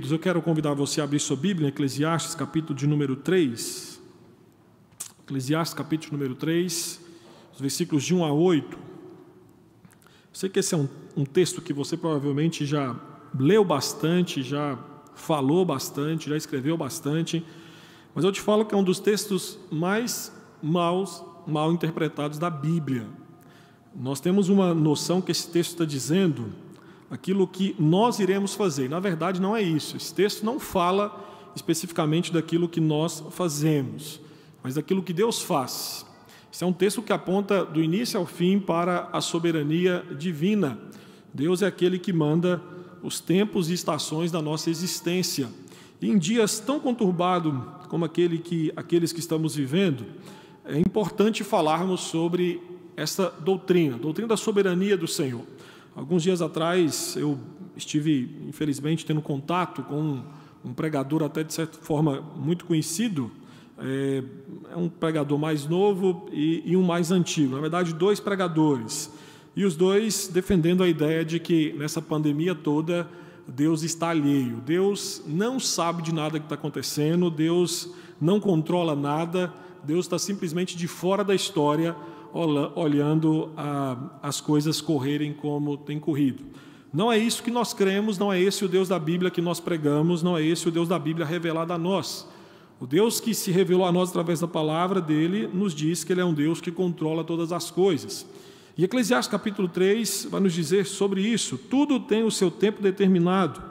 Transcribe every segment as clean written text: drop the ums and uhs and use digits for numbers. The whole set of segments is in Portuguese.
queridos, eu quero convidar você a abrir sua Bíblia em Eclesiastes, capítulo de número 3. Eclesiastes, capítulo de número 3, os versículos de 1 a 8. Sei que esse é um texto que você provavelmente já leu bastante, já falou bastante, já escreveu bastante, mas eu te falo que é um dos textos mais mal interpretados da Bíblia. Nós temos uma noção que esse texto está dizendo aquilo que nós iremos fazer. Na verdade, não é isso. Esse texto não fala especificamente daquilo que nós fazemos, mas daquilo que Deus faz. Esse é um texto que aponta do início ao fim para a soberania divina. Deus é aquele que manda os tempos e estações da nossa existência. E em dias tão conturbados como aqueles que estamos vivendo, é importante falarmos sobre essa doutrina, a doutrina da soberania do Senhor. Alguns dias atrás eu estive, infelizmente, tendo contato com um pregador até de certa forma muito conhecido, é um pregador mais novo e um mais antigo, na verdade 2 pregadores, e os dois defendendo a ideia de que nessa pandemia toda Deus está alheio, Deus não sabe de nada que está acontecendo, Deus não controla nada, Deus está simplesmente de fora da história, olhando as coisas correrem como tem corrido. Não é isso que nós cremos, não é esse o Deus da Bíblia que nós pregamos, não é esse o Deus da Bíblia revelado a nós. O Deus que se revelou a nós através da palavra dele nos diz que ele é um Deus que controla todas as coisas. E Eclesiastes capítulo 3 vai nos dizer sobre isso: tudo tem o seu tempo determinado,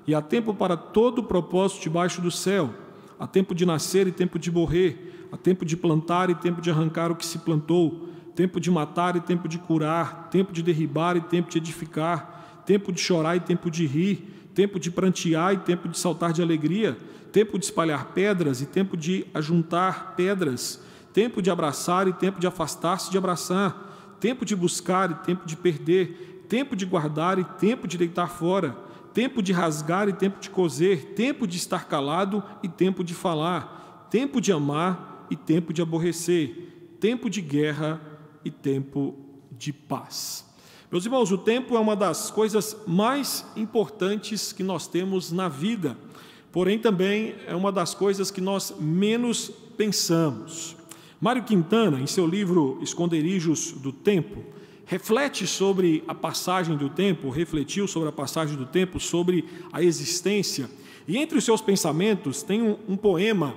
e há tempo para todo o propósito debaixo do céu. Há tempo de nascer e tempo de morrer, há tempo de plantar e tempo de arrancar o que se plantou, tempo de matar e tempo de curar, tempo de derribar e tempo de edificar, tempo de chorar e tempo de rir, tempo de prantear e tempo de saltar de alegria, tempo de espalhar pedras e tempo de ajuntar pedras, tempo de abraçar e tempo de afastar-se de abraçar, tempo de buscar e tempo de perder, tempo de guardar e tempo de deitar fora, tempo de rasgar e tempo de coser, tempo de estar calado e tempo de falar, tempo de amar e tempo de aborrecer, tempo de guerra e tempo de paz. Meus irmãos, o tempo é uma das coisas mais importantes que nós temos na vida, porém também é uma das coisas que nós menos pensamos. Mário Quintana, em seu livro Esconderijos do Tempo, reflete sobre a passagem do tempo, refletiu sobre a passagem do tempo, sobre a existência, e entre os seus pensamentos tem um poema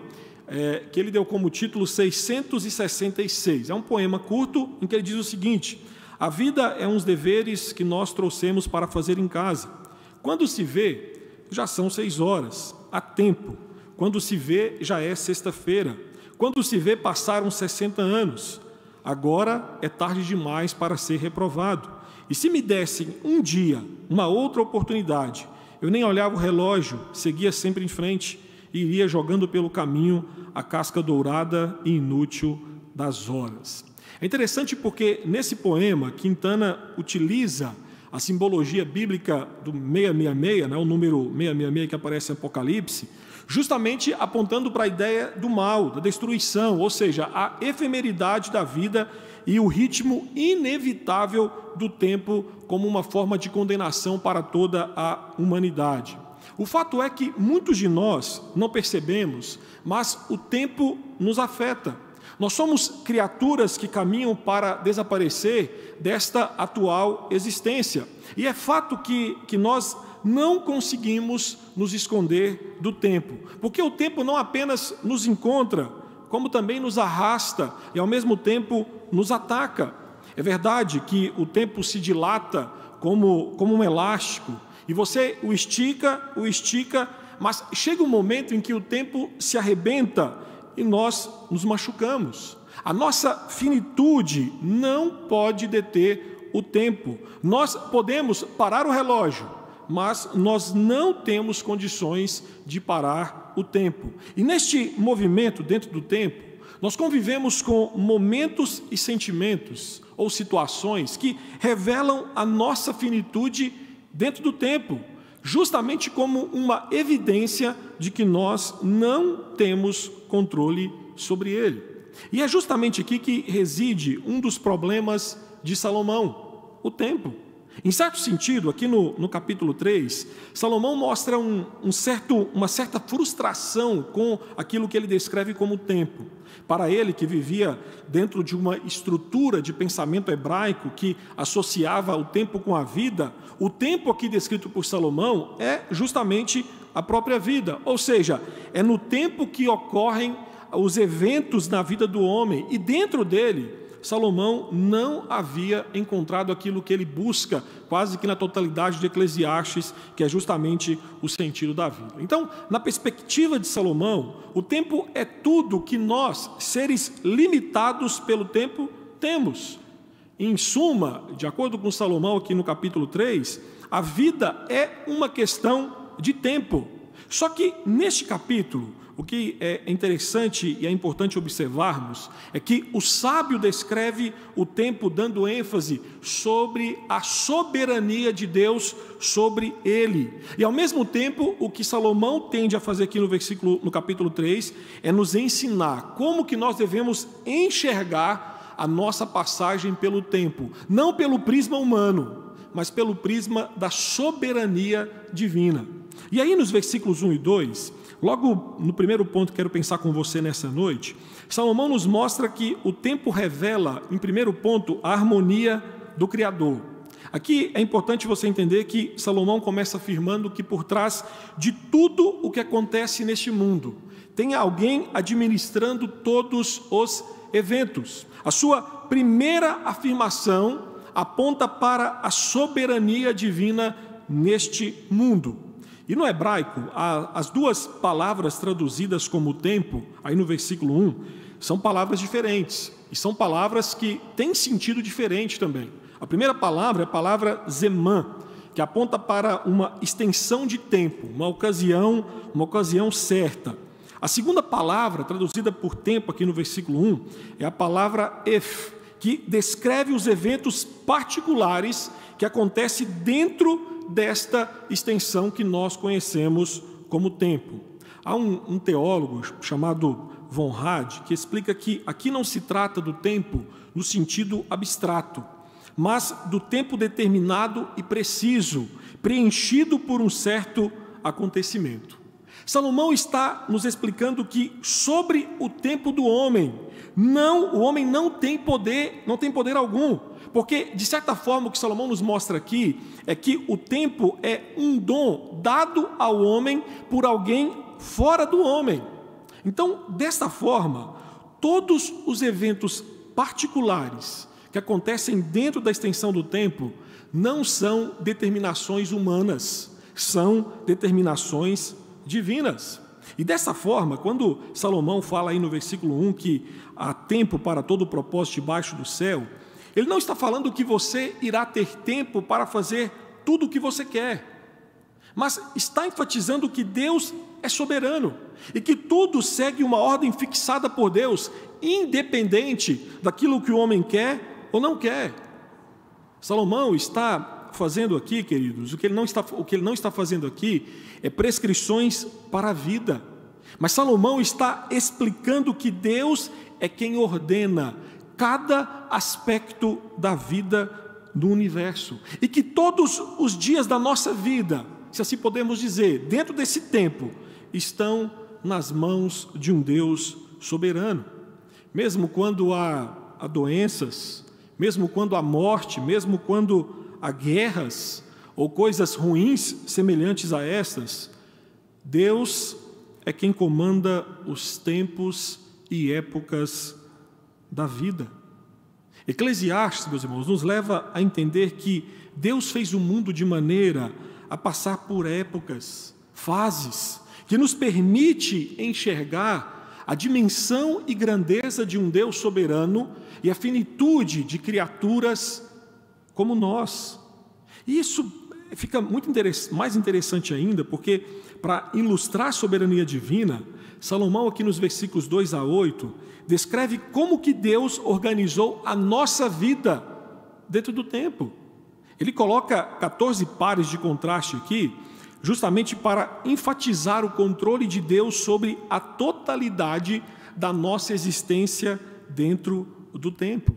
que ele deu como título 666. É um poema curto em que ele diz o seguinte: a vida é uns deveres que nós trouxemos para fazer em casa. Quando se vê, já são 6 horas, há tempo. Quando se vê, já é sexta-feira. Quando se vê, passaram 60 anos. Agora é tarde demais para ser reprovado. E se me dessem um dia, uma outra oportunidade, eu nem olhava o relógio, seguia sempre em frente e iria jogando pelo caminho a casca dourada e inútil das horas. É interessante porque nesse poema Quintana utiliza a simbologia bíblica do 666, né, o número 666 que aparece em Apocalipse, justamente apontando para a ideia do mal, da destruição, ou seja, a efemeridade da vida e o ritmo inevitável do tempo como uma forma de condenação para toda a humanidade. O fato é que muitos de nós não percebemos, mas o tempo nos afeta. Nós somos criaturas que caminham para desaparecer desta atual existência. E é fato que nós não conseguimos nos esconder do tempo, porque o tempo não apenas nos encontra, como também nos arrasta e ao mesmo tempo nos ataca. É verdade que o tempo se dilata como um elástico, e você o estica, mas chega um momento em que o tempo se arrebenta e nós nos machucamos. A nossa finitude não pode deter o tempo. Nós podemos parar o relógio, mas nós não temos condições de parar o tempo. E neste movimento dentro do tempo, nós convivemos com momentos e sentimentos ou situações que revelam a nossa finitude dentro do tempo, justamente como uma evidência de que nós não temos controle sobre ele. E é justamente aqui que reside um dos problemas de Salomão, o tempo. Em certo sentido, aqui no capítulo 3, Salomão mostra uma certa frustração com aquilo que ele descreve como tempo. Para ele, que vivia dentro de uma estrutura de pensamento hebraico que associava o tempo com a vida, o tempo aqui descrito por Salomão é justamente a própria vida, ou seja, é no tempo que ocorrem os eventos na vida do homem, e dentro dele, Salomão não havia encontrado aquilo que ele busca, quase que na totalidade de Eclesiastes, que é justamente o sentido da vida. Então, na perspectiva de Salomão, o tempo é tudo que nós, seres limitados pelo tempo, temos. Em suma, de acordo com Salomão aqui no capítulo 3, a vida é uma questão de tempo. Só que neste capítulo, o que é interessante e é importante observarmos é que o sábio descreve o tempo dando ênfase sobre a soberania de Deus sobre ele. E ao mesmo tempo, o que Salomão tende a fazer aqui no capítulo 3 é nos ensinar como que nós devemos enxergar a nossa passagem pelo tempo, não pelo prisma humano, mas pelo prisma da soberania divina. E aí nos versículos 1 e 2, logo no primeiro ponto que quero pensar com você nessa noite, Salomão nos mostra que o tempo revela, em primeiro ponto, a harmonia do Criador. Aqui é importante você entender que Salomão começa afirmando que por trás de tudo o que acontece neste mundo, tem alguém administrando todos os eventos. A sua primeira afirmação aponta para a soberania divina neste mundo. E no hebraico, as duas palavras traduzidas como tempo, aí no versículo 1, são palavras diferentes. E são palavras que têm sentido diferente também. A primeira palavra é a palavra zemã, que aponta para uma extensão de tempo, uma ocasião certa. A segunda palavra, traduzida por tempo aqui no versículo 1, é a palavra ef, que descreve os eventos particulares que acontecem dentro desta extensão que nós conhecemos como tempo. Há um teólogo chamado Von Rad que explica que aqui não se trata do tempo no sentido abstrato, mas do tempo determinado e preciso, preenchido por um certo acontecimento. Salomão está nos explicando que sobre o tempo do homem, o homem não tem poder algum, porque de certa forma o que Salomão nos mostra aqui é que o tempo é um dom dado ao homem por alguém fora do homem. Então, desta forma, todos os eventos particulares que acontecem dentro da extensão do tempo não são determinações humanas, são determinações divinas. E dessa forma, quando Salomão fala aí no versículo 1 que há tempo para todo o propósito debaixo do céu, ele não está falando que você irá ter tempo para fazer tudo o que você quer, mas está enfatizando que Deus é soberano e que tudo segue uma ordem fixada por Deus, independente daquilo que o homem quer ou não quer. Salomão está fazendo aqui, queridos, o que ele não está fazendo aqui é prescrições para a vida, mas Salomão está explicando que Deus é quem ordena cada aspecto da vida do universo, e que todos os dias da nossa vida, se assim podemos dizer, dentro desse tempo, estão nas mãos de um Deus soberano. Mesmo quando há doenças, mesmo quando há morte, mesmo quando há guerras ou coisas ruins semelhantes a estas, Deus é quem comanda os tempos e épocas da vida. Eclesiastes, meus irmãos, nos leva a entender que Deus fez o mundo de maneira a passar por épocas, fases, que nos permite enxergar a dimensão e grandeza de um Deus soberano e a finitude de criaturas como nós. E isso fica mais interessante ainda, porque para ilustrar a soberania divina, Salomão aqui nos versículos 2 a 8, descreve como que Deus organizou a nossa vida dentro do tempo. Ele coloca 14 pares de contraste aqui, justamente para enfatizar o controle de Deus sobre a totalidade da nossa existência dentro do tempo.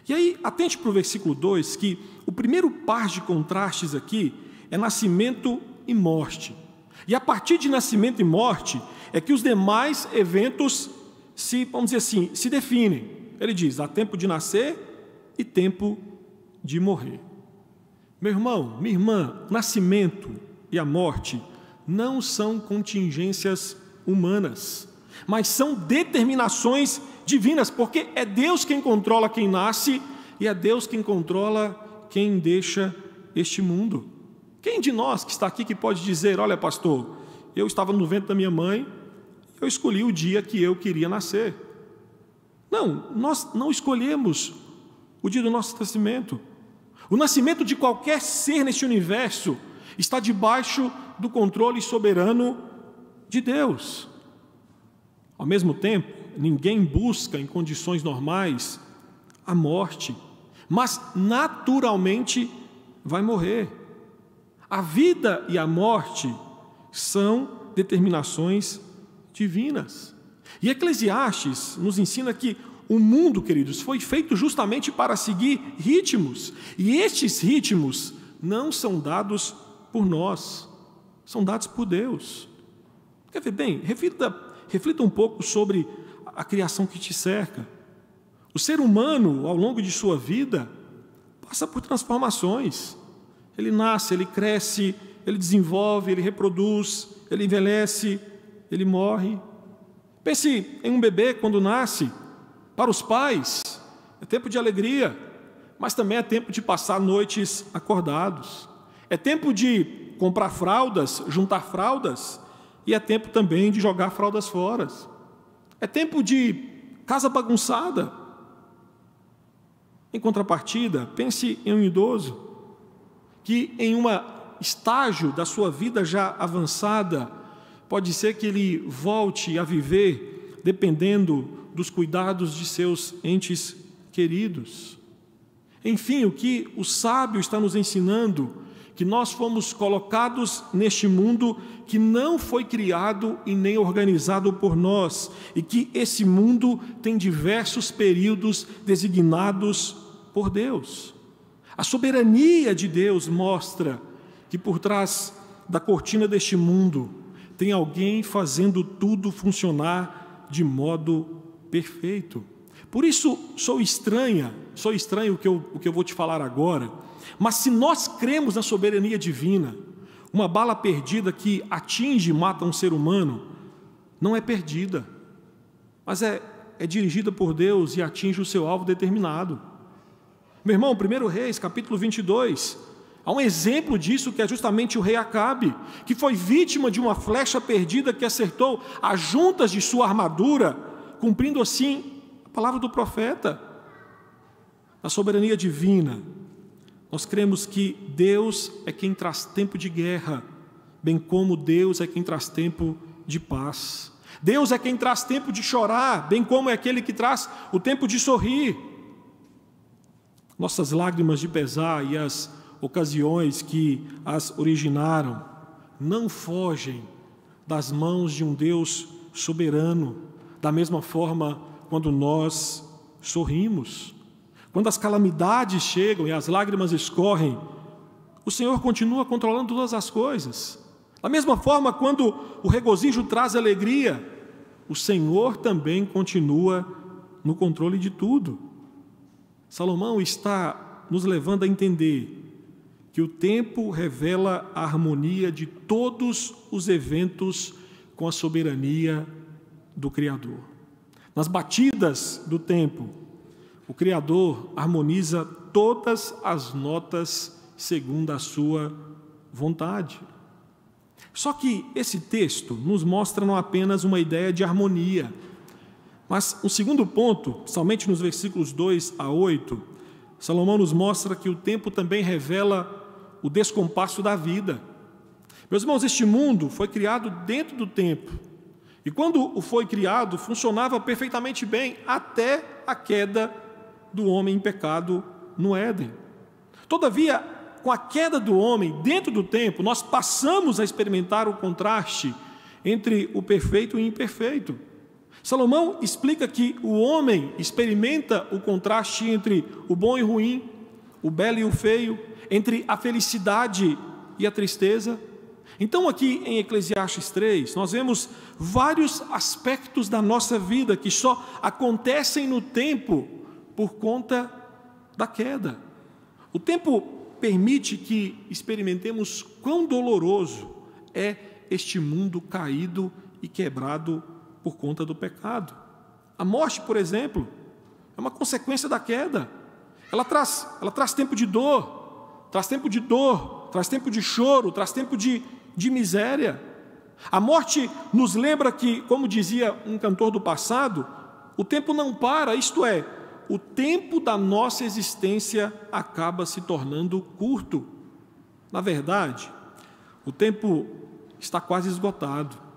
E aí, atente para o versículo 2, que o primeiro par de contrastes aqui é nascimento e morte. E a partir de nascimento e morte é que os demais eventos vamos dizer assim, se definem. Ele diz, há tempo de nascer e tempo de morrer. Meu irmão, minha irmã, nascimento e a morte não são contingências humanas, mas são determinações divinas, porque é Deus quem controla quem nasce e é Deus quem controla quem deixa este mundo. Quem de nós que está aqui que pode dizer, olha pastor, eu estava no ventre da minha mãe, eu escolhi o dia que eu queria nascer. Não, nós não escolhemos o dia do nosso nascimento. O nascimento de qualquer ser neste universo está debaixo do controle soberano de Deus. Ao mesmo tempo, ninguém busca em condições normais a morte, mas naturalmente vai morrer. A vida e a morte são determinações divinas. E Eclesiastes nos ensina que o mundo, queridos, foi feito justamente para seguir ritmos. E estes ritmos não são dados por nós, são dados por Deus. Quer ver bem? Reflita um pouco sobre a criação que te cerca. O ser humano, ao longo de sua vida, passa por transformações. Ele nasce, ele cresce, ele desenvolve, ele reproduz, ele envelhece, ele morre. Pense em um bebê quando nasce. Para os pais, é tempo de alegria, mas também é tempo de passar noites acordados. É tempo de comprar fraldas, juntar fraldas, e é tempo também de jogar fraldas fora. É tempo de casa bagunçada. Em contrapartida, pense em um idoso que em um estágio da sua vida já avançada, pode ser que ele volte a viver dependendo dos cuidados de seus entes queridos. Enfim, o que o sábio está nos ensinando, que nós fomos colocados neste mundo que não foi criado e nem organizado por nós, e que esse mundo tem diversos períodos designados por Deus. A soberania de Deus mostra que por trás da cortina deste mundo tem alguém fazendo tudo funcionar de modo perfeito. Por isso sou estranho o que eu vou te falar agora, mas se nós cremos na soberania divina, uma bala perdida que atinge e mata um ser humano, não é perdida, mas é dirigida por Deus e atinge o seu alvo determinado. Meu irmão, 1 Reis, capítulo 22, há um exemplo disso que é justamente o rei Acabe, que foi vítima de uma flecha perdida que acertou as juntas de sua armadura, cumprindo assim a palavra do profeta. Na soberania divina, nós cremos que Deus é quem traz tempo de guerra, bem como Deus é quem traz tempo de paz. Deus é quem traz tempo de chorar, bem como é aquele que traz o tempo de sorrir. Nossas lágrimas de pesar e as ocasiões que as originaram não fogem das mãos de um Deus soberano. Da mesma forma, quando nós sorrimos, quando as calamidades chegam e as lágrimas escorrem, o Senhor continua controlando todas as coisas. Da mesma forma, quando o regozijo traz alegria, o Senhor também continua no controle de tudo. Salomão está nos levando a entender que o tempo revela a harmonia de todos os eventos com a soberania do Criador. Nas batidas do tempo, o Criador harmoniza todas as notas segundo a sua vontade. Só que esse texto nos mostra não apenas uma ideia de harmonia, mas um segundo ponto, somente nos versículos 2 a 8, Salomão nos mostra que o tempo também revela o descompasso da vida. Meus irmãos, este mundo foi criado dentro do tempo, e quando o foi criado, funcionava perfeitamente bem, até a queda do homem em pecado no Éden. Todavia, com a queda do homem dentro do tempo, nós passamos a experimentar o contraste entre o perfeito e o imperfeito. Salomão explica que o homem experimenta o contraste entre o bom e o ruim, o belo e o feio, entre a felicidade e a tristeza. Então aqui em Eclesiastes 3, nós vemos vários aspectos da nossa vida que só acontecem no tempo por conta da queda. O tempo permite que experimentemos quão doloroso é este mundo caído e quebrado por conta do pecado. A morte, por exemplo, é uma consequência da queda. Ela traz tempo de dor, traz tempo de choro, traz tempo de miséria. A morte nos lembra que, como dizia um cantor do passado, o tempo não para, isto é, o tempo da nossa existência acaba se tornando curto. Na verdade, o tempo está quase esgotado.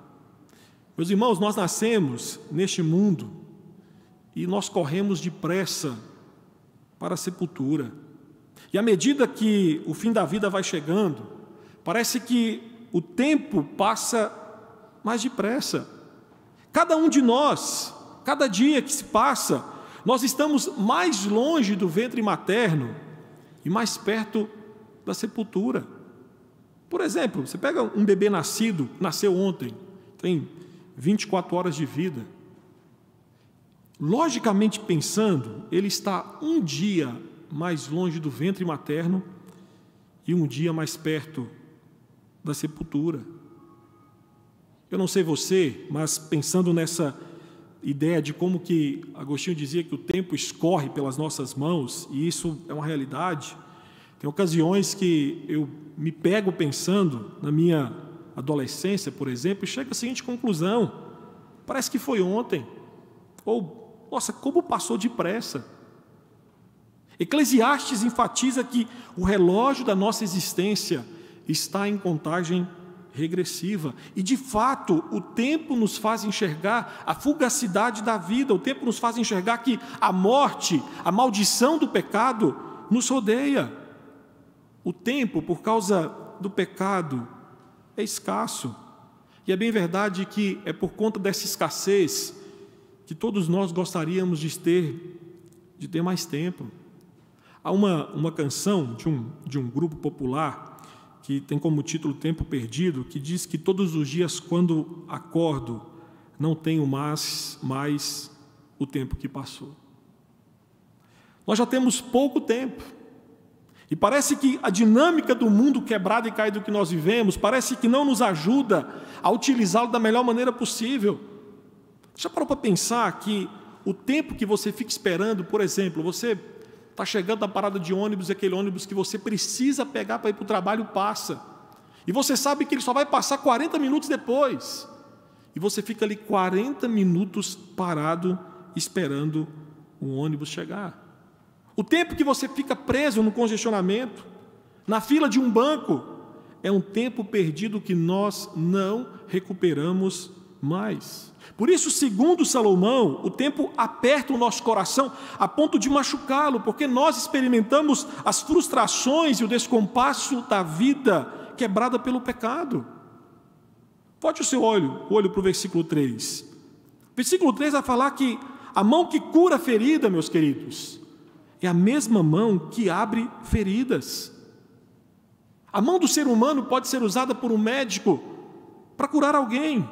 Meus irmãos, nós nascemos neste mundo e nós corremos depressa para a sepultura. E à medida que o fim da vida vai chegando, parece que o tempo passa mais depressa. Cada um de nós, cada dia que se passa, nós estamos mais longe do ventre materno e mais perto da sepultura. Por exemplo, você pega um bebê nasceu ontem, tem 24 horas de vida. Logicamente pensando, ele está um dia mais longe do ventre materno e um dia mais perto da sepultura. Eu não sei você, mas pensando nessa ideia de como que Agostinho dizia que o tempo escorre pelas nossas mãos, e isso é uma realidade, tem ocasiões que eu me pego pensando na minha adolescência, por exemplo, e chego à seguinte conclusão: parece que foi ontem, ou, nossa, como passou depressa. Eclesiastes enfatiza que o relógio da nossa existência está em contagem regressiva, e de fato o tempo nos faz enxergar a fugacidade da vida, o tempo nos faz enxergar que a morte, a maldição do pecado nos rodeia. O tempo, por causa do pecado, é escasso, e é bem verdade que é por conta dessa escassez que todos nós gostaríamos de ter mais tempo. Há uma canção de um grupo popular que tem como título Tempo Perdido, que diz que todos os dias quando acordo não tenho mais o tempo que passou. Nós já temos pouco tempo, e parece que a dinâmica do mundo quebrado e caído que nós vivemos, parece que não nos ajuda a utilizá-lo da melhor maneira possível. Já parou para pensar que o tempo que você fica esperando, por exemplo, você está chegando na parada de ônibus, aquele ônibus que você precisa pegar para ir para o trabalho passa, e você sabe que ele só vai passar 40 minutos depois, e você fica ali 40 minutos parado esperando o ônibus chegar. O tempo que você fica preso no congestionamento, na fila de um banco, é um tempo perdido que nós não recuperamos mais. Por isso, segundo Salomão, o tempo aperta o nosso coração a ponto de machucá-lo, porque nós experimentamos as frustrações e o descompasso da vida quebrada pelo pecado. Bote o seu olho para o versículo 3. Versículo 3 vai falar que a mão que cura a ferida, meus queridos, é a mesma mão que abre feridas. A mão do ser humano pode ser usada por um médico para curar alguém,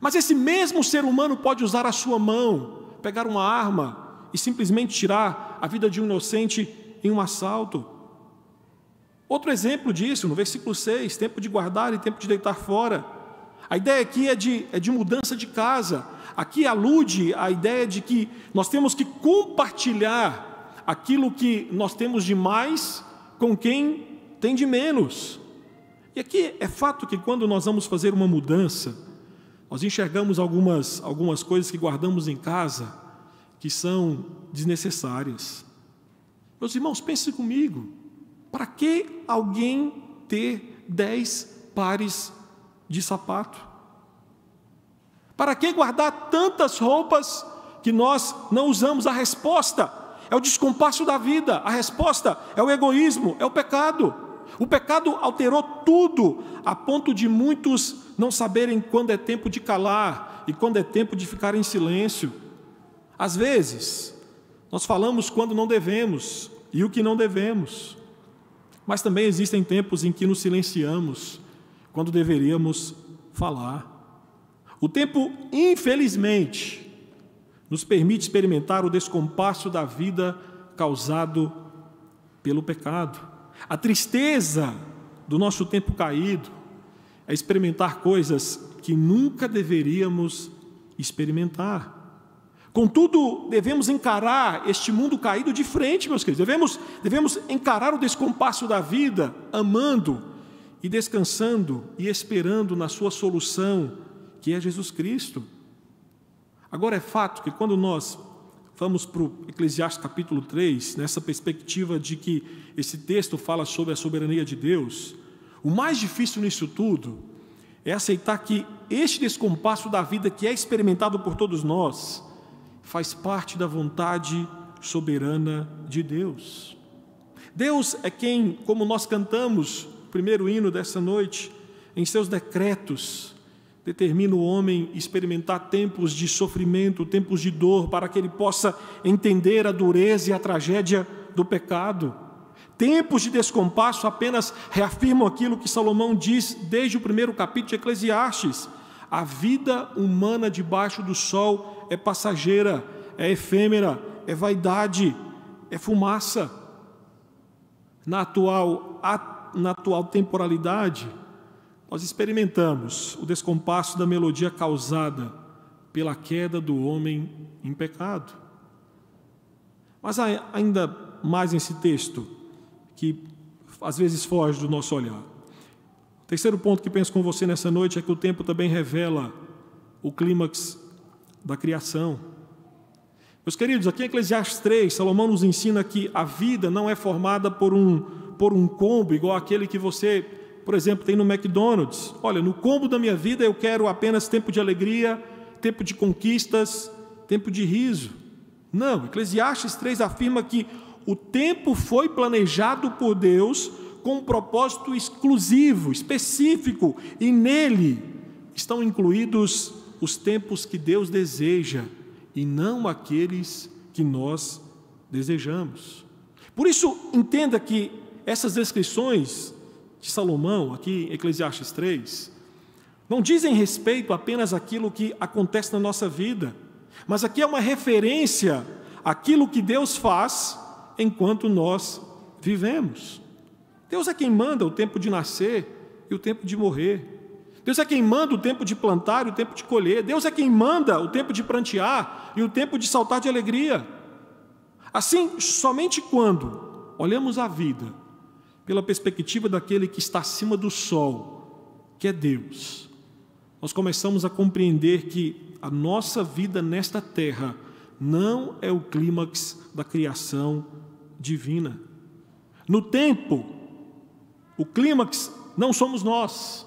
mas esse mesmo ser humano pode usar a sua mão, pegar uma arma e simplesmente tirar a vida de um inocente em um assalto. Outro exemplo disso, no versículo 6, tempo de guardar e tempo de deitar fora. A ideia aqui é de mudança de casa. Aqui alude a ideia de que nós temos que compartilhar aquilo que nós temos de mais com quem tem de menos. E aqui é fato que quando nós vamos fazer uma mudança, nós enxergamos algumas coisas que guardamos em casa que são desnecessárias. Meus irmãos, pensem comigo, para que alguém ter 10 pares de sapato? Para que guardar tantas roupas que nós não usamos? A resposta é o descompasso da vida, a resposta é o egoísmo, é o pecado. O pecado alterou tudo, a ponto de muitos não saberem quando é tempo de calar e quando é tempo de ficar em silêncio. Às vezes, nós falamos quando não devemos e o que não devemos. Mas também existem tempos em que nos silenciamos quando deveríamos falar. O tempo, infelizmente, nos permite experimentar o descompasso da vida causado pelo pecado. A tristeza do nosso tempo caído é experimentar coisas que nunca deveríamos experimentar. Contudo, devemos encarar este mundo caído de frente, meus queridos. Devemos encarar o descompasso da vida, amando e descansando e esperando na sua solução, que é Jesus Cristo. Agora, é fato que quando nós vamos para o Eclesiastes capítulo 3, nessa perspectiva de que esse texto fala sobre a soberania de Deus, o mais difícil nisso tudo é aceitar que este descompasso da vida que é experimentado por todos nós faz parte da vontade soberana de Deus. Deus é quem, como nós cantamos o primeiro hino dessa noite, em seus decretos, determina o homem experimentar tempos de sofrimento, tempos de dor, para que ele possa entender a dureza e a tragédia do pecado. Tempos de descompasso apenas reafirmam aquilo que Salomão diz desde o primeiro capítulo de Eclesiastes: a vida humana debaixo do sol é passageira, é efêmera, é vaidade, é fumaça. Na atual temporalidade, nós experimentamos o descompasso da melodia causada pela queda do homem em pecado. Mas há ainda mais nesse texto que às vezes foge do nosso olhar. O terceiro ponto que penso com você nessa noite é que o tempo também revela o clímax da criação. Meus queridos, aqui em Eclesiastes 3, Salomão nos ensina que a vida não é formada por um combo igual aquele que você, por exemplo, tem no McDonald's. Olha, no combo da minha vida eu quero apenas tempo de alegria, tempo de conquistas, tempo de riso. Não, Eclesiastes 3 afirma que o tempo foi planejado por Deus com um propósito exclusivo, específico, e nele estão incluídos os tempos que Deus deseja e não aqueles que nós desejamos. Por isso, entenda que essas descrições de Salomão, aqui em Eclesiastes 3, não dizem respeito apenas àquilo que acontece na nossa vida, mas aqui é uma referência àquilo que Deus faz enquanto nós vivemos. Deus é quem manda o tempo de nascer e o tempo de morrer. Deus é quem manda o tempo de plantar e o tempo de colher. Deus é quem manda o tempo de prantear e o tempo de saltar de alegria. Assim, somente quando olhamos a vida pela perspectiva daquele que está acima do sol, que é Deus, nós começamos a compreender que a nossa vida nesta terra não é o clímax da criação divina. No tempo, o clímax não somos nós.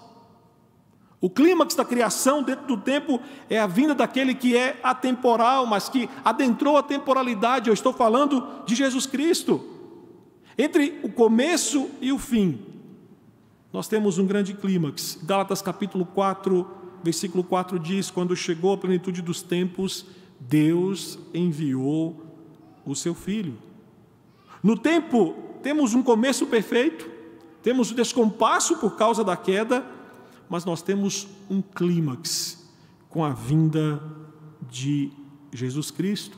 O clímax da criação dentro do tempo é a vinda daquele que é atemporal, mas que adentrou a temporalidade. Eu estou falando de Jesus Cristo. Entre o começo e o fim, nós temos um grande clímax. Gálatas capítulo 4, versículo 4 diz: quando chegou a plenitude dos tempos, Deus enviou o seu Filho. No tempo, temos um começo perfeito, temos o descompasso por causa da queda, mas nós temos um clímax com a vinda de Jesus Cristo.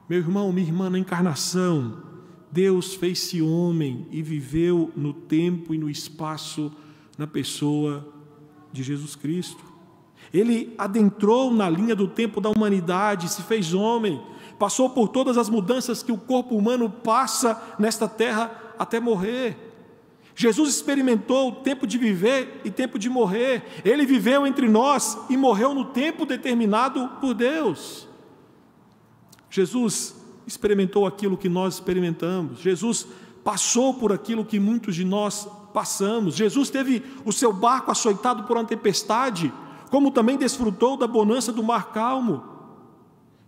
Meu irmão, minha irmã, na encarnação, Deus fez-se homem e viveu no tempo e no espaço na pessoa de Jesus Cristo. Ele adentrou na linha do tempo da humanidade, se fez homem, passou por todas as mudanças que o corpo humano passa nesta terra até morrer. Jesus experimentou o tempo de viver e tempo de morrer. Ele viveu entre nós e morreu no tempo determinado por Deus. Jesus experimentou aquilo que nós experimentamos. Jesus passou por aquilo que muitos de nós passamos. Jesus teve o seu barco açoitado por uma tempestade, como também desfrutou da bonança do mar calmo.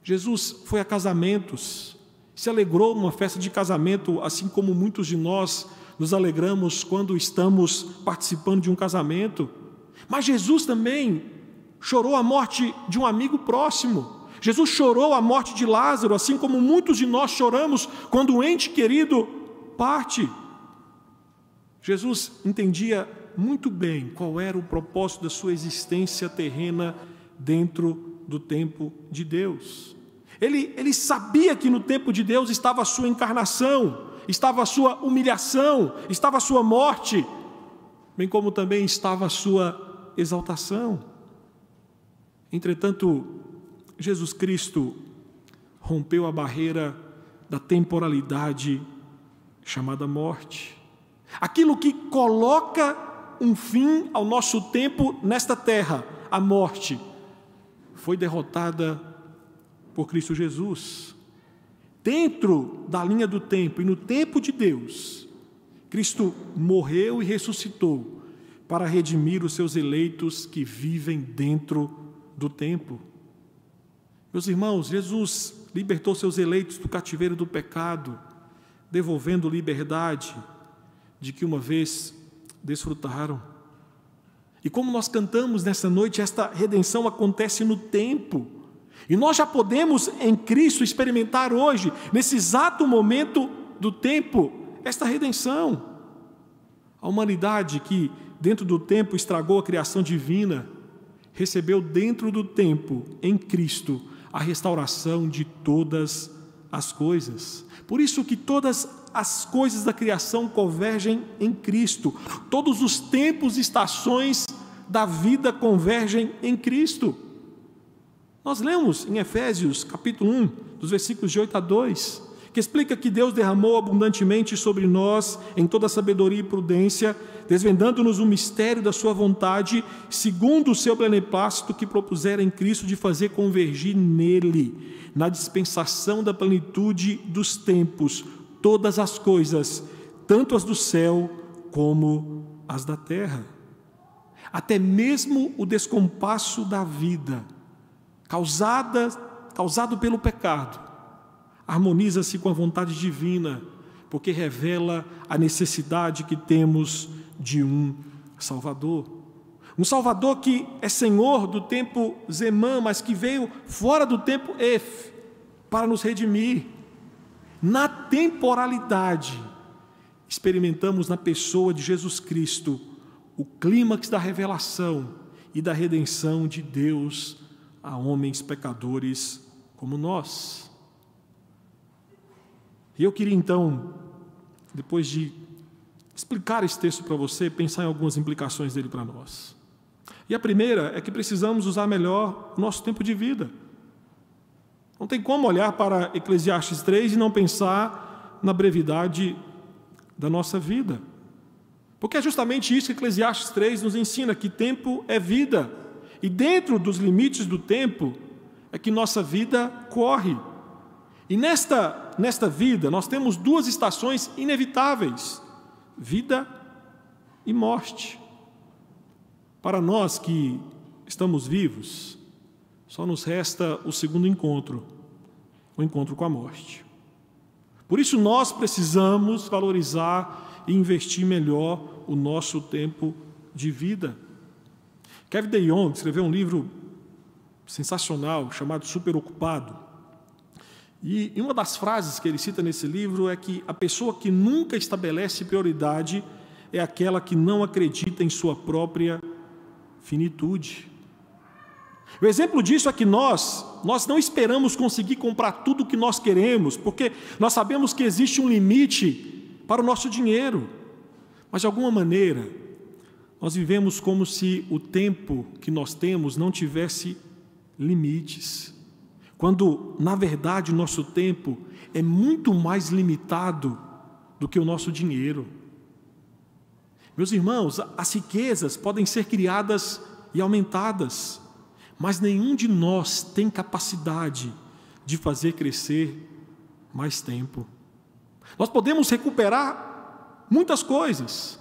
Jesus foi a casamentos, se alegrou numa festa de casamento, assim como muitos de nós nos alegramos quando estamos participando de um casamento. Mas Jesus também chorou a morte de um amigo próximo. Jesus chorou a morte de Lázaro, assim como muitos de nós choramos quando um ente querido parte. Jesus entendia muito bem qual era o propósito da sua existência terrena dentro do tempo de Deus. Ele sabia que no tempo de Deus estava a sua encarnação, estava a sua humilhação, estava a sua morte, bem como também estava a sua exaltação. Entretanto, Jesus Cristo rompeu a barreira da temporalidade chamada morte. Aquilo que coloca um fim ao nosso tempo nesta terra, a morte, foi derrotada por Cristo Jesus. Dentro da linha do tempo e no tempo de Deus, Cristo morreu e ressuscitou para redimir os seus eleitos que vivem dentro do tempo. Meus irmãos, Jesus libertou seus eleitos do cativeiro do pecado, devolvendo liberdade de que uma vez desfrutaram. E como nós cantamos nessa noite, esta redenção acontece no tempo. E nós já podemos em Cristo experimentar hoje, nesse exato momento do tempo, esta redenção. A humanidade que dentro do tempo estragou a criação divina, recebeu dentro do tempo, em Cristo, a restauração de todas as coisas. Por isso que todas as coisas da criação convergem em Cristo. Todos os tempos e estações da vida convergem em Cristo. Nós lemos em Efésios, capítulo 1, dos versículos de 8 a 2, que explica que Deus derramou abundantemente sobre nós, em toda sabedoria e prudência, desvendando-nos o mistério da sua vontade, segundo o seu beneplácito que propusera em Cristo de fazer convergir nele, na dispensação da plenitude dos tempos, todas as coisas, tanto as do céu como as da terra. Até mesmo o descompasso da vida, causado pelo pecado, harmoniza-se com a vontade divina, porque revela a necessidade que temos de um Salvador. Um Salvador que é Senhor do tempo Zemã, mas que veio fora do tempo Ef, para nos redimir. Na temporalidade, experimentamos na pessoa de Jesus Cristo o clímax da revelação e da redenção de Deus a homens pecadores como nós. E eu queria então, depois de explicar esse texto para você, pensar em algumas implicações dele para nós. E a primeira é que precisamos usar melhor o nosso tempo de vida. Não tem como olhar para Eclesiastes 3 e não pensar na brevidade da nossa vida. Porque é justamente isso que Eclesiastes 3 nos ensina, que tempo é vida. E dentro dos limites do tempo é que nossa vida corre. E nesta vida nós temos duas estações inevitáveis: vida e morte. Para nós que estamos vivos, só nos resta o segundo encontro, o encontro com a morte. Por isso nós precisamos valorizar e investir melhor o nosso tempo de vida. Kevin DeYoung escreveu um livro sensacional chamado Super Ocupado. E uma das frases que ele cita nesse livro é que a pessoa que nunca estabelece prioridade é aquela que não acredita em sua própria finitude. O exemplo disso é que nós não esperamos conseguir comprar tudo o que nós queremos, porque nós sabemos que existe um limite para o nosso dinheiro. Mas, de alguma maneira, nós vivemos como se o tempo que nós temos não tivesse limites, quando, na verdade, o nosso tempo é muito mais limitado do que o nosso dinheiro. Meus irmãos, as riquezas podem ser criadas e aumentadas, mas nenhum de nós tem capacidade de fazer crescer mais tempo. Nós podemos recuperar muitas coisas,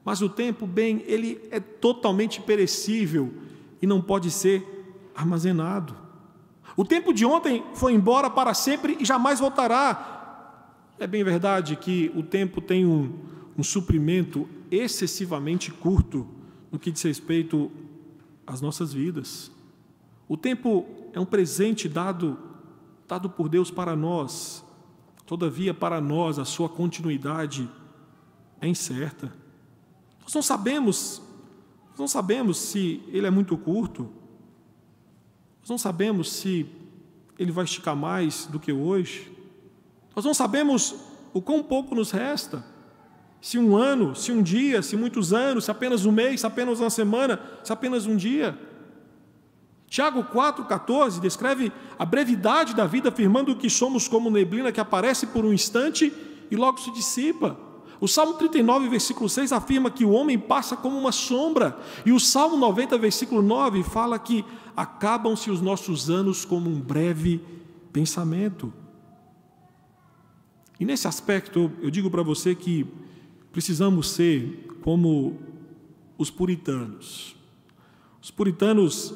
mas o tempo, bem, ele é totalmente perecível e não pode ser armazenado. O tempo de ontem foi embora para sempre e jamais voltará. É bem verdade que o tempo tem um um suprimento excessivamente curto no que diz respeito às nossas vidas. O tempo é um presente dado por Deus para nós. Todavia, para nós, a sua continuidade é incerta. Nós não sabemos se ele é muito curto. Nós não sabemos se ele vai esticar mais do que hoje. Nós não sabemos o quão pouco nos resta. Se um ano, se um dia, se muitos anos, se apenas um mês, se apenas uma semana, se apenas um dia. Tiago 4,14 descreve a brevidade da vida, afirmando que somos como neblina que aparece por um instante e logo se dissipa. O Salmo 39, versículo 6, afirma que o homem passa como uma sombra. E o Salmo 90, versículo 9, fala que acabam-se os nossos anos como um breve pensamento. E nesse aspecto, eu digo para você que precisamos ser como os puritanos. Os puritanos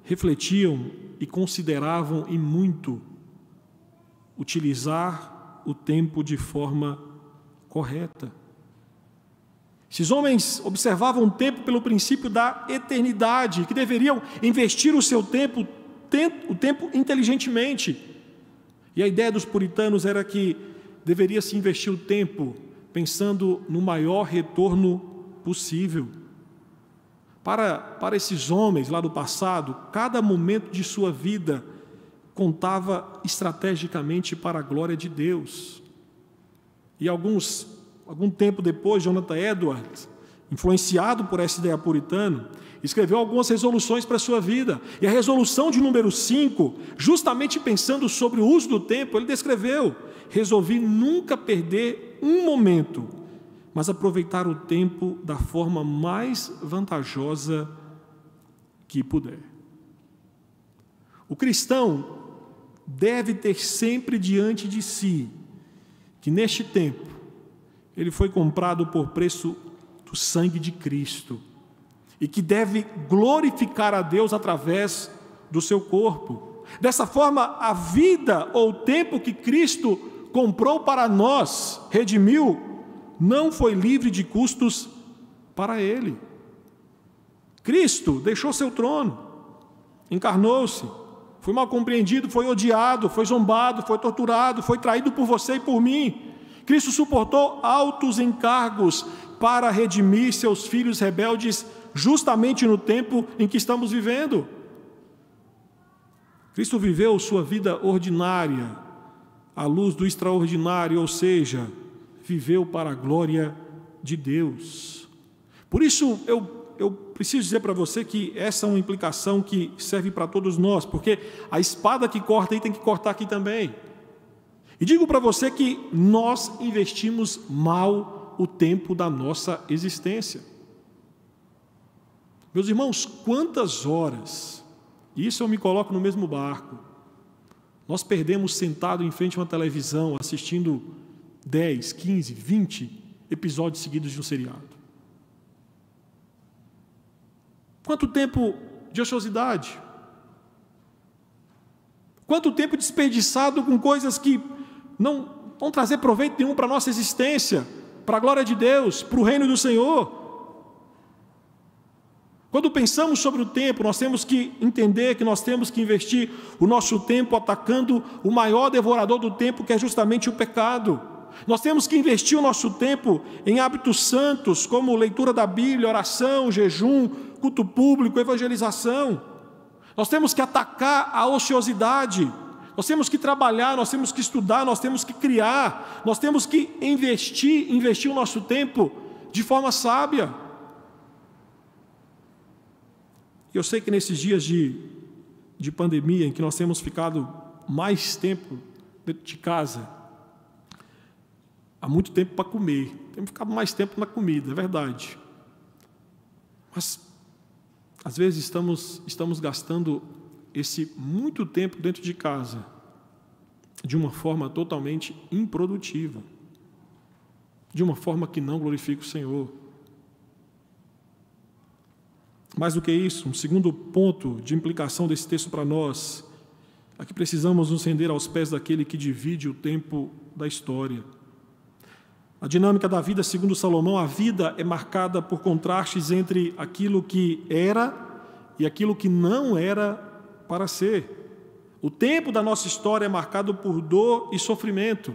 refletiam e consideravam e muito utilizar o tempo de forma correta. Esses homens observavam o tempo pelo princípio da eternidade, que deveriam investir o seu tempo inteligentemente. E a ideia dos puritanos era que deveria se investir o tempo pensando no maior retorno possível. Para esses homens lá do passado, cada momento de sua vida contava estrategicamente para a glória de Deus. E algum tempo depois, Jonathan Edwards, influenciado por essa ideia puritana, escreveu algumas resoluções para a sua vida. E a resolução de número 5, justamente pensando sobre o uso do tempo, ele descreveu: resolvi nunca perder um momento, mas aproveitar o tempo da forma mais vantajosa que puder. O cristão deve ter sempre diante de si que neste tempo ele foi comprado por preço do sangue de Cristo e que deve glorificar a Deus através do seu corpo. Dessa forma, a vida ou o tempo que Cristo comprou para nós, redimiu, não foi livre de custos para Ele. Cristo deixou seu trono, encarnou-se, foi mal compreendido, foi odiado, foi zombado, foi torturado, foi traído por você e por mim. Cristo suportou altos encargos para redimir seus filhos rebeldes justamente no tempo em que estamos vivendo. Cristo viveu sua vida ordinária à luz do extraordinário, ou seja, viveu para a glória de Deus. Por isso, eu preciso dizer para você que essa é uma implicação que serve para todos nós, porque a espada que corta aí tem que cortar aqui também. E digo para você que nós investimos mal o tempo da nossa existência. Meus irmãos, quantas horas, isso eu me coloco no mesmo barco, nós perdemos sentado em frente a uma televisão, assistindo 10, 15, 20 episódios seguidos de um seriado. Quanto tempo de ociosidade? Quanto tempo desperdiçado com coisas que não vão trazer proveito nenhum para a nossa existência, para a glória de Deus, para o reino do Senhor. Quando pensamos sobre o tempo, nós temos que entender que nós temos que investir o nosso tempo atacando o maior devorador do tempo, que é justamente o pecado. Nós temos que investir o nosso tempo em hábitos santos, como leitura da Bíblia, oração, jejum, culto público, evangelização. Nós temos que atacar a ociosidade. Nós temos que trabalhar, nós temos que estudar, nós temos que criar, nós temos que investir o nosso tempo de forma sábia. Eu sei que nesses dias de pandemia, em que nós temos ficado mais tempo dentro de casa, há muito tempo para comer, temos ficado mais tempo na comida, é verdade. Mas, às vezes, estamos gastando esse muito tempo dentro de casa de uma forma totalmente improdutiva, de uma forma que não glorifica o Senhor. Mais do que isso, um segundo ponto de implicação desse texto para nós é que precisamos nos render aos pés daquele que divide o tempo da história. A dinâmica da vida, segundo Salomão, a vida é marcada por contrastes entre aquilo que era e aquilo que não era para ser. O tempo da nossa história é marcado por dor e sofrimento,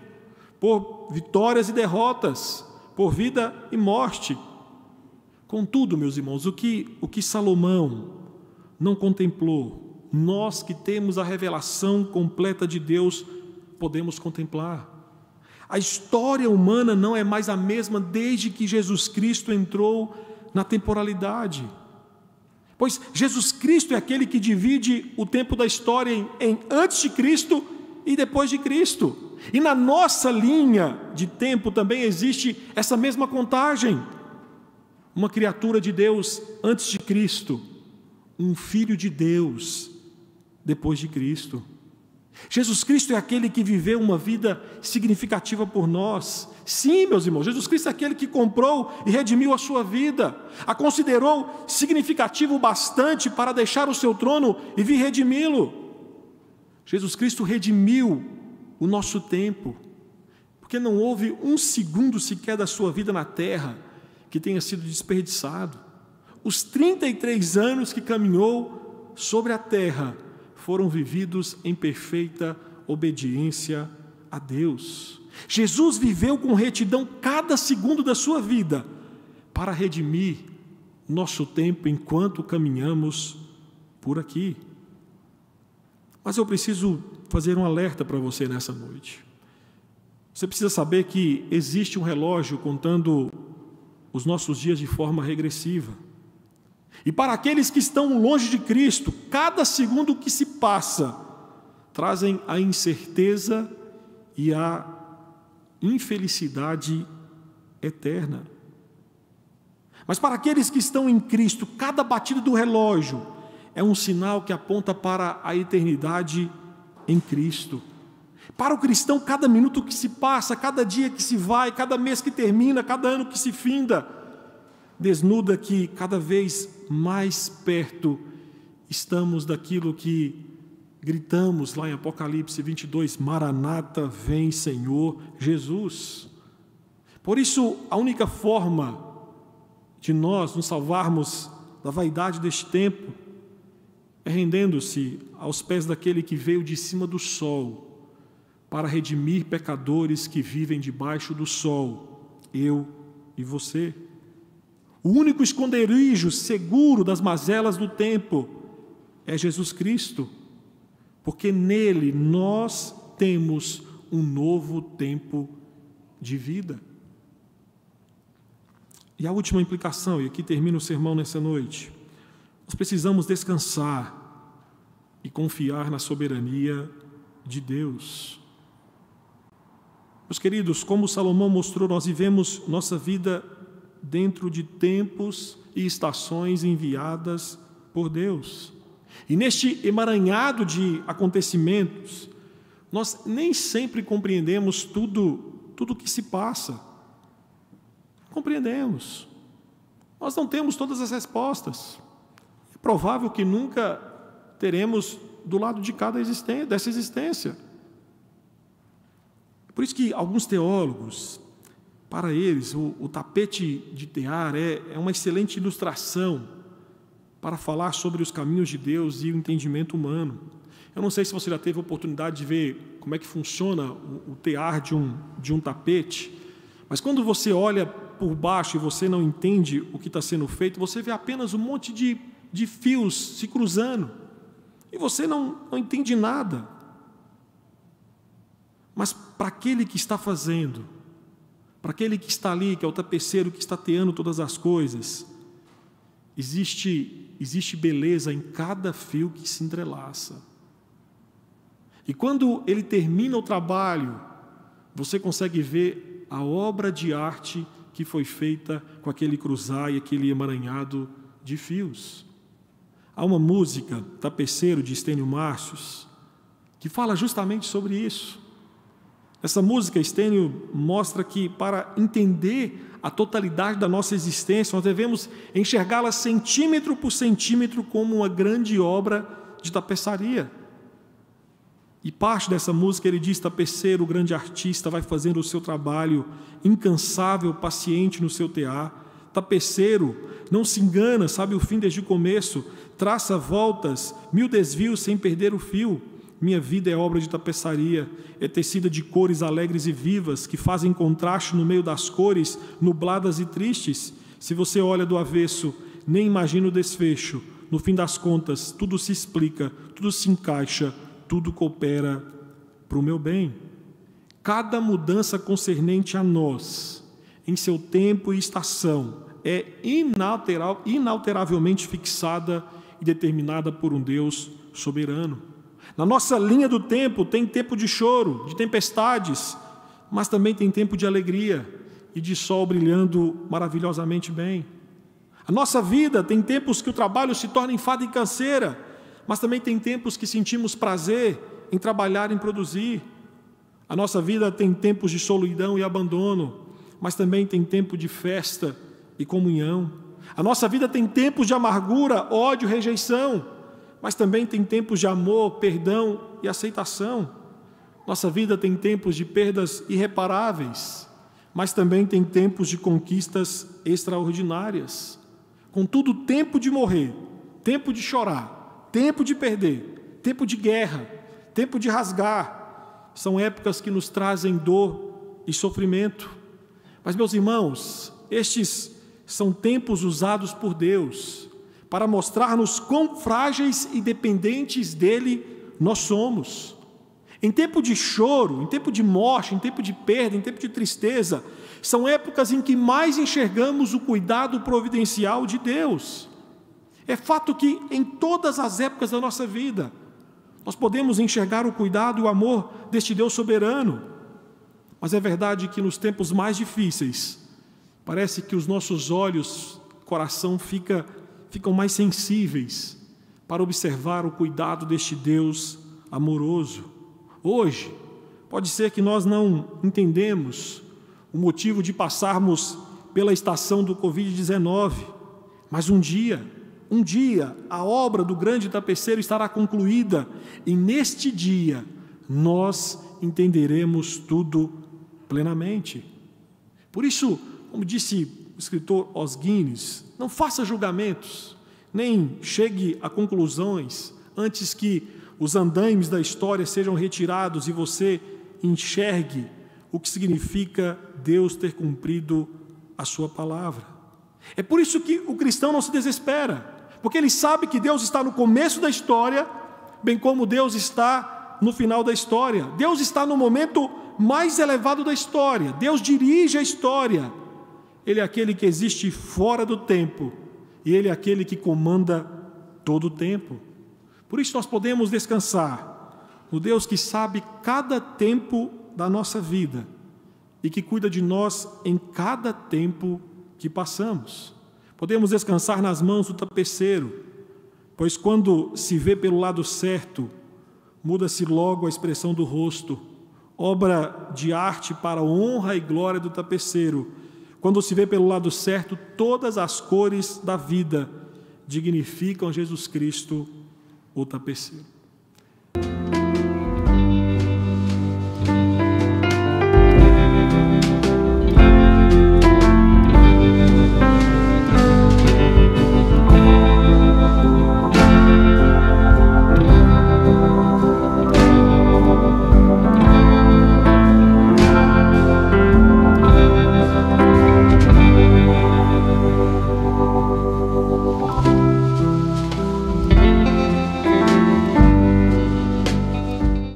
por vitórias e derrotas, por vida e morte. Contudo, meus irmãos, o que Salomão não contemplou, nós que temos a revelação completa de Deus, podemos contemplar. A história humana não é mais a mesma desde que Jesus Cristo entrou na temporalidade. Pois Jesus Cristo é aquele que divide o tempo da história em antes de Cristo e depois de Cristo. E na nossa linha de tempo também existe essa mesma contagem. Uma criatura de Deus antes de Cristo, um filho de Deus depois de Cristo. Jesus Cristo é aquele que viveu uma vida significativa por nós. Sim, meus irmãos, Jesus Cristo é aquele que comprou e redimiu a sua vida, a considerou significativo bastante para deixar o seu trono e vir redimi-lo. Jesus Cristo redimiu o nosso tempo, porque não houve um segundo sequer da sua vida na terra que tenha sido desperdiçado. Os 33 anos que caminhou sobre a terra foram vividos em perfeita obediência a Deus. Jesus viveu com retidão cada segundo da sua vida para redimir nosso tempo enquanto caminhamos por aqui. Mas eu preciso fazer um alerta para você nessa noite. Você precisa saber que existe um relógio contando os nossos dias de forma regressiva. E para aqueles que estão longe de Cristo, cada segundo que se passa trazem a incerteza e a infelicidade eterna. Mas para aqueles que estão em Cristo, cada batida do relógio é um sinal que aponta para a eternidade em Cristo. Para o cristão, cada minuto que se passa, cada dia que se vai, cada mês que termina, cada ano que se finda, desnuda que cada vez mais perto estamos daquilo que gritamos lá em Apocalipse 22, Maranata, vem Senhor Jesus. Por isso, a única forma de nós nos salvarmos da vaidade deste tempo é rendendo-se aos pés daquele que veio de cima do sol para redimir pecadores que vivem debaixo do sol, eu e você. O único esconderijo seguro das mazelas do tempo é Jesus Cristo, porque nele nós temos um novo tempo de vida. E a última implicação, e aqui termina o sermão nessa noite, nós precisamos descansar e confiar na soberania de Deus. Meus queridos, como Salomão mostrou, nós vivemos nossa vida dentro de tempos e estações enviadas por Deus. E neste emaranhado de acontecimentos, nós nem sempre compreendemos tudo o que se passa. Compreendemos. Nós não temos todas as respostas. É provável que nunca teremos do lado de cada dessa existência. Por isso que alguns teólogos, para eles, o tapete de tear é uma excelente ilustração para falar sobre os caminhos de Deus e o entendimento humano. Eu não sei se você já teve a oportunidade de ver como é que funciona o tear de um tapete, mas quando você olha por baixo e você não entende o que está sendo feito, você vê apenas um monte de fios se cruzando, e você não entende nada. Mas para aquele que está fazendo, para aquele que está ali, que é o tapeceiro que está teando todas as coisas, existe beleza em cada fio que se entrelaça. E quando ele termina o trabalho, você consegue ver a obra de arte que foi feita com aquele cruzar e aquele emaranhado de fios. Há uma música, Tapeceiro, de Estênio Márcios, que fala justamente sobre isso. Essa música, Estênio mostra que para entender a totalidade da nossa existência, nós devemos enxergá-la centímetro por centímetro como uma grande obra de tapeçaria. E parte dessa música ele diz: tapeceiro, o grande artista, vai fazendo o seu trabalho, incansável, paciente no seu tear. Tapeceiro, não se engana, sabe o fim desde o começo, traça voltas, 1000 desvios sem perder o fio. Minha vida é obra de tapeçaria, é tecida de cores alegres e vivas, que fazem contraste no meio das cores, nubladas e tristes. Se você olha do avesso, nem imagina o desfecho. No fim das contas, tudo se explica, tudo se encaixa, tudo coopera para o meu bem. Cada mudança concernente a nós, em seu tempo e estação, é inalteravelmente fixada e determinada por um Deus soberano. Na nossa linha do tempo tem tempo de choro, de tempestades, mas também tem tempo de alegria e de sol brilhando maravilhosamente bem. A nossa vida tem tempos que o trabalho se torna enfado e canseira, mas também tem tempos que sentimos prazer em trabalhar, em produzir. A nossa vida tem tempos de solidão e abandono, mas também tem tempo de festa e comunhão. A nossa vida tem tempos de amargura, ódio, rejeição, mas também tem tempos de amor, perdão e aceitação. Nossa vida tem tempos de perdas irreparáveis, mas também tem tempos de conquistas extraordinárias. Contudo, tempo de morrer, tempo de chorar, tempo de perder, tempo de guerra, tempo de rasgar, são épocas que nos trazem dor e sofrimento. Mas, meus irmãos, estes são tempos usados por Deus para mostrar-nos quão frágeis e dependentes dele nós somos. Em tempo de choro, em tempo de morte, em tempo de perda, em tempo de tristeza, são épocas em que mais enxergamos o cuidado providencial de Deus. É fato que em todas as épocas da nossa vida, nós podemos enxergar o cuidado e o amor deste Deus soberano. Mas é verdade que nos tempos mais difíceis, parece que os nossos olhos, coração ficam mais sensíveis para observar o cuidado deste Deus amoroso. Hoje, pode ser que nós não entendemos o motivo de passarmos pela estação do Covid-19, mas um dia, a obra do grande tapeceiro estará concluída e neste dia nós entenderemos tudo plenamente. Por isso, como disse o escritor Os Guinness, não faça julgamentos, nem chegue a conclusões antes que os andaimes da história sejam retirados e você enxergue o que significa Deus ter cumprido a sua palavra. É por isso que o cristão não se desespera, porque ele sabe que Deus está no começo da história, bem como Deus está no final da história. Deus está no momento mais elevado da história. Deus dirige a história. Ele é aquele que existe fora do tempo e Ele é aquele que comanda todo o tempo. Por isso nós podemos descansar no Deus que sabe cada tempo da nossa vida e que cuida de nós em cada tempo que passamos. Podemos descansar nas mãos do tapeceiro, pois quando se vê pelo lado certo, muda-se logo a expressão do rosto, obra de arte para a honra e glória do tapeceiro. Quando se vê pelo lado certo, todas as cores da vida dignificam Jesus Cristo, o tapeceiro.